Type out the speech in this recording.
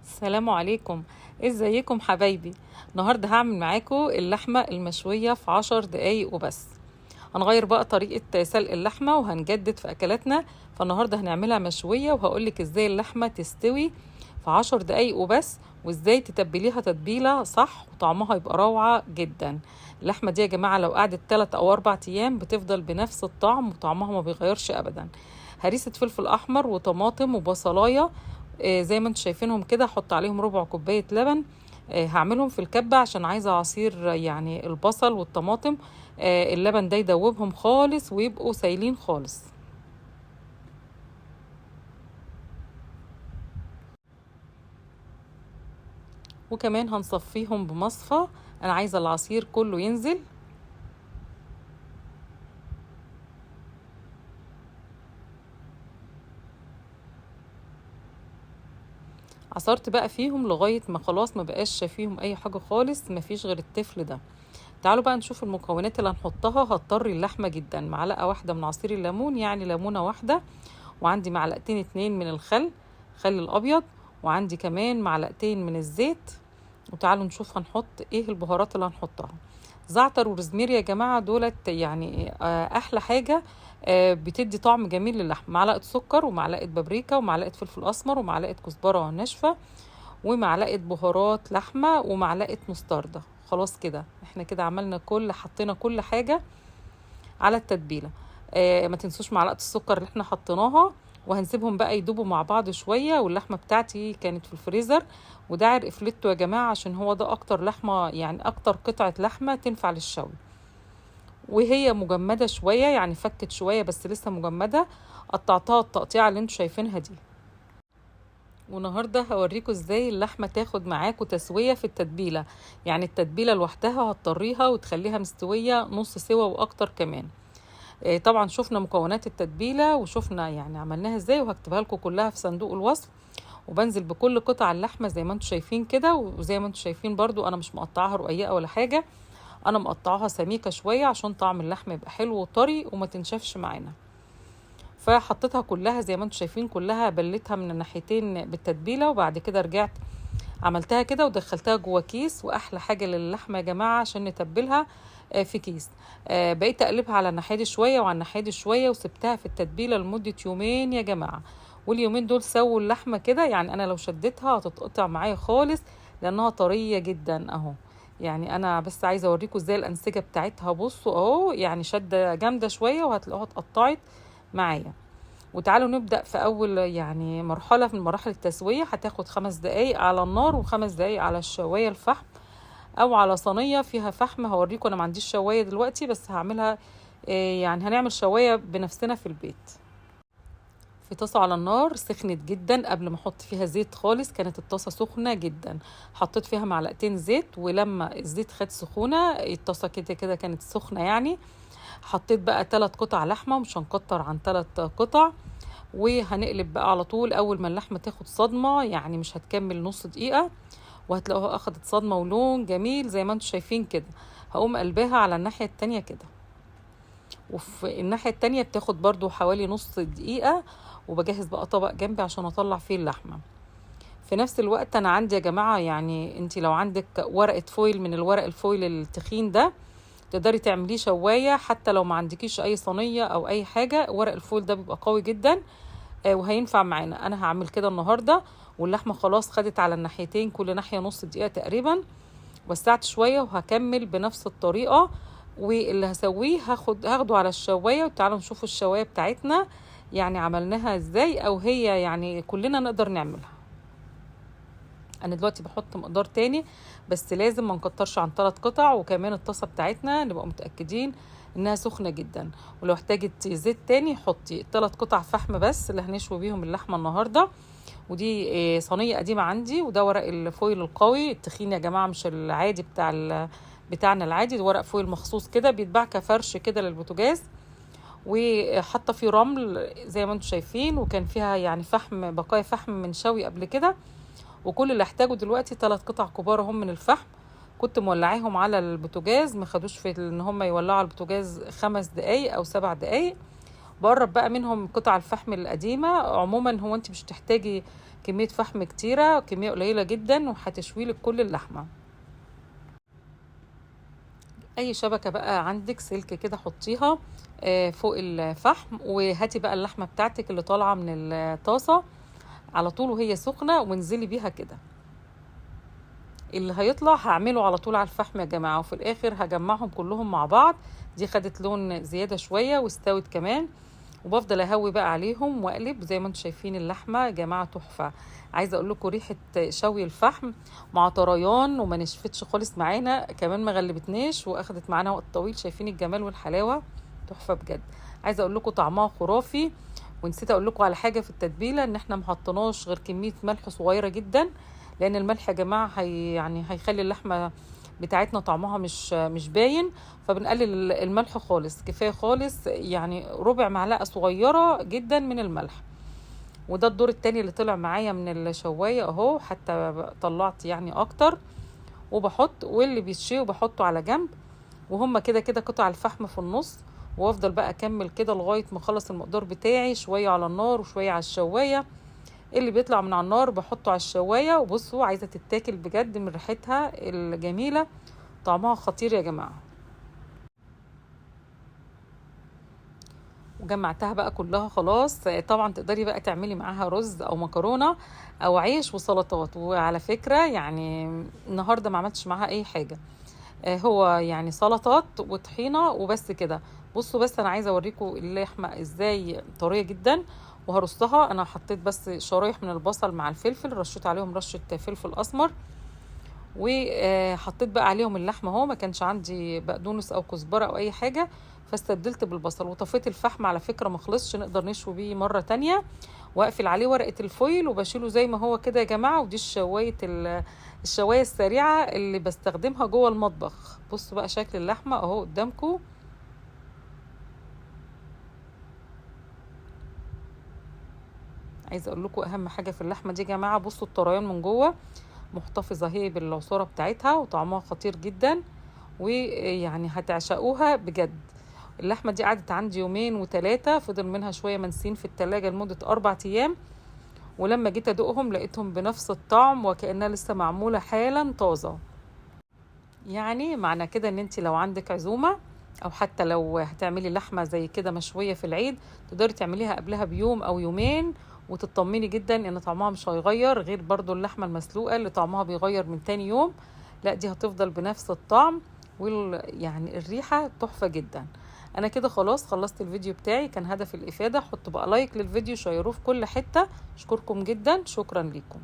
السلام عليكم. ازيكم حبايبي؟ النهارده هعمل معاكم اللحمه المشويه في 10 دقايق وبس. هنغير بقى طريقه سلق اللحمه وهنجدد في اكلاتنا. فالنهارده هنعملها مشويه وهقولك ازاي اللحمه تستوي في 10 دقايق وبس، وازاي تتبليها تتبيله صح وطعمها يبقى روعه جدا. اللحمه دي يا جماعه لو قعدت 3 او 4 ايام بتفضل بنفس الطعم وطعمها ما بيغيرش ابدا. هريسه فلفل احمر وطماطم وبصلايه، زي ما انتم شايفينهم كده. احط عليهم ربع كوبايه لبن. هعملهم في الكبه عشان عايزه عصير، يعني البصل والطماطم. اللبن ده يدوبهم خالص ويبقوا سايلين خالص. وكمان هنصفيهم بمصفى. انا عايزه العصير كله ينزل. عصرت بقى فيهم لغايه ما خلاص ما بقاش فيهم اي حاجه خالص، ما فيش غير التفل ده. تعالوا بقى نشوف المكونات اللي هنحطها. هتطري اللحمه جدا. معلقه واحده من عصير الليمون، يعني ليمونه واحده. وعندي معلقتين 2 من الخل، خل الابيض. وعندي كمان معلقتين من الزيت. وتعالوا نشوف هنحط ايه البهارات اللي هنحطها. زعتر وروزميري يا جماعه دولت يعني احلى حاجه. بتدي طعم جميل للحم. معلقه سكر ومعلقه بابريكا ومعلقه فلفل اسمر ومعلقه كزبره ناشفه ومعلقه بهارات لحمه ومعلقه مستردة. خلاص كده احنا كده عملنا حطينا كل حاجه على التتبيله. ما تنسوش معلقه السكر اللي احنا حطيناها. وهنسيبهم بقى يدوبوا مع بعض شويه. واللحمه بتاعتي كانت في الفريزر، وده عرق فليتو يا جماعه عشان هو ده اكتر لحمه، يعني اكتر قطعه لحمه تنفع للشوي. وهي مجمده شويه، يعني فكت شويه بس لسه مجمده. قطعتها التقطيعه اللي انتوا شايفينها دي. والنهارده هوريكم ازاي اللحمه تاخد معاكم تسويه في التتبيله. يعني التتبيله لوحدها هتطريها وتخليها مستويه نص سوا واكتر كمان. طبعا شفنا مكونات التتبيله وشفنا يعني عملناها ازاي، وهكتبها لكم كلها في صندوق الوصف. وبنزل بكل قطع اللحمه زي ما انتم شايفين كده. وزي ما انتم شايفين برضو انا مش مقطعاها رقيقه ولا حاجه. انا مقطعاها سميكه شويه عشان طعم اللحمه يبقى حلو وطري وما تنشفش معانا. فحطيتها كلها زي ما انتم شايفين، كلها بلتها من الناحيتين بالتتبيله. وبعد كده رجعت عملتها كده ودخلتها جوه كيس. واحلى حاجه للحمه يا جماعه عشان نتبلها في كيس. بقيت اقلبها على الناحيه دي شويه وعلى الناحيه دي شويه، وسبتها في التتبيله لمده يومين يا جماعه. واليومين دول سووا اللحمه كده، يعني انا لو شدتها هتتقطع معايا خالص لانها طريه جدا اهو. يعني انا بس عايزه اوريكم ازاي الانسجه بتاعتها. بصوا اهو، يعني شده جامده شويه وهتلاقوها اتقطعت معايا. وتعالوا نبدأ في أول يعني مرحلة من مراحل التسوية. هتاخد 5 دقايق على النار و5 دقايق على الشواية الفحم أو على صينية فيها فحم. هوريكم أنا ما عنديش شواية دلوقتي بس هعملها. يعني هنعمل شواية بنفسنا في البيت. في طاسة على النار سخنت جدا. قبل ما احط فيها زيت خالص كانت الطاسة سخنة جدا. حطيت فيها معلقتين زيت، ولما الزيت خد سخونة الطاسة كده كده كانت سخنة يعني. حطيت بقى 3 قطع لحمة، مش هنكتر عن 3 قطع. وهنقلب بقى على طول. اول ما اللحمه تاخد صدمه، يعني مش هتكمل نص دقيقه، وهتلاقوها اخدت صدمه ولون جميل زي ما انتم شايفين كده. هقوم قلبها على الناحيه التانية كده. وفي الناحيه التانية بتاخد برضو حوالي نص دقيقه. وبجهز بقى طبق جنبي عشان اطلع فيه اللحمه. في نفس الوقت انا عندي يا جماعه، يعني انتي لو عندك ورقه فويل من الورق الفويل التخين ده تقدري تعمليه شوايه. حتى لو ما عندكيش اي صينيه او اي حاجه، ورق الفويل ده بيبقى قوي جدا وهينفع معانا. انا هعمل كده النهارده. واللحمه خلاص خدت على الناحيتين، كل ناحيه نص دقيقه تقريبا. وسعت شويه وهكمل بنفس الطريقه. واللي هسويه هاخده على الشوايه. وتعالوا نشوفوا الشوايه بتاعتنا يعني عملناها ازاي، او هي يعني كلنا نقدر نعملها. انا دلوقتي بحط مقدار تاني بس لازم ما نكترش عن 3 قطع. وكمان الطاسه بتاعتنا نبقى متاكدين انها سخنه جدا. ولو احتاجت زيت تاني حطي 3 قطع فحم بس اللي هنشوي بيهم اللحمه النهارده. ودي صينيه قديمه عندي. وده ورق الفويل القوي التخين يا جماعه، مش العادي بتاعنا العادي. ده ورق فويل مخصوص كده بيتباع كفرش كده للبوتاجاز. وحاطه فيه رمل زي ما انتم شايفين. وكان فيها يعني فحم، بقايا فحم من شوي قبل كده. وكل اللي احتاجه دلوقتي 3 قطع كبار هم من الفحم. كنت مولعاهم على البوتاجاز، ما خدوش في ان هم يولعوا على البوتاجاز 5 دقايق او 7 دقايق. بقرب بقى منهم قطع الفحم القديمة. عموما هو انت مش تحتاجي كمية فحم كتيرة، كمية قليلة جدا وهتشويلك كل اللحمة. اي شبكة بقى عندك سلك كده حطيها فوق الفحم، وهاتي بقى اللحمة بتاعتك اللي طالعة من الطاسة على طول وهي سخنة، وانزلي بيها كده. اللي هيطلع هعمله على طول على الفحم يا جماعة، وفي الاخر هجمعهم كلهم مع بعض. دي خدت لون زيادة شوية واستوت كمان، وبفضل اهوي بقى عليهم واقلب. زي ما انتم شايفين اللحمة يا جماعة تحفة. عايزة اقول لكم ريحة شوي الفحم مع طريان، وما نشفتش خالص معانا كمان، ما غلبتناش واخدت معانا وقت طويل. شايفين الجمال والحلاوة؟ تحفة بجد. عايزة اقول لكم طعمها خرافي. ونسيت اقول لكم على حاجة في التتبيلة، ان احنا محطناش غير كمية ملح صغيرة جدا، لان الملح يا جماعه يعني هيخلي اللحمه بتاعتنا طعمها مش باين. فبنقلل الملح خالص، كفايه خالص يعني ربع معلقه صغيره جدا من الملح. وده الدور التاني اللي طلع معايا من الشوايه اهو، حتى طلعت يعني اكتر. وبحط، واللي بيتشوي بحطه على جنب، وهم كده كده قطع الفحم في النص. وافضل بقى اكمل كده لغايه ما اخلص المقدار بتاعي، شويه على النار وشويه على الشوايه. اللي بيطلع من على النار بحطه على الشوايه. وبصوا عايزه تتاكل بجد من ريحتها الجميله، طعمها خطير يا جماعه. وجمعتها بقى كلها خلاص. طبعا تقدري بقى تعملي معاها رز او مكرونه او عيش وسلطات. وعلى فكره يعني النهارده ما عملتش معاها اي حاجه، هو يعني سلطات وطحينه وبس كده. بصوا بس انا عايزه اوريكم اللحمه ازاي طريه جدا. وهرصها، انا حطيت بس شرايح من البصل مع الفلفل، رشيت عليهم رشه فلفل اسمر، وحطيت بقى عليهم اللحمه اهو. ما كانش عندي بقدونس او كزبره او اي حاجه، فاستبدلت بالبصل. وطفيت الفحم على فكره ما خلصش، نقدر نشوي بيه مره تانية. واقفل عليه ورقه الفويل وبشيله زي ما هو كده يا جماعه. ودي الشوايه السريعه اللي بستخدمها جوه المطبخ. بصوا بقى شكل اللحمه اهو قدامكم. عايزه اقول لكم اهم حاجه في اللحمه دي يا جماعه، بصوا الطريان من جوه محتفظه هي بالعصاره بتاعتها، وطعمها خطير جدا، ويعني هتعشقوها بجد. اللحمه دي قعدت عندي يومين و3، فضل منها شويه منسين في التلاجة لمده 4 ايام. ولما جيت ادوقهم لقيتهم بنفس الطعم وكأنها لسه معموله حالا طازه. يعني معنى كده ان انت لو عندك عزومه، او حتى لو هتعملي لحمه زي كده مشويه في العيد، تقدري تعمليها قبلها بيوم او يومين، وتطمني جدا ان طعمها مش هيغير، غير برضو اللحمه المسلوقه اللي طعمها بيغير من تاني يوم. لا دي هتفضل بنفس الطعم، يعني الريحه تحفه جدا. انا كده خلاص خلصت الفيديو بتاعي، كان هدف الافاده. حطوا بقى لايك للفيديو، شيروه في كل حته. اشكركم جدا، شكرا لكم.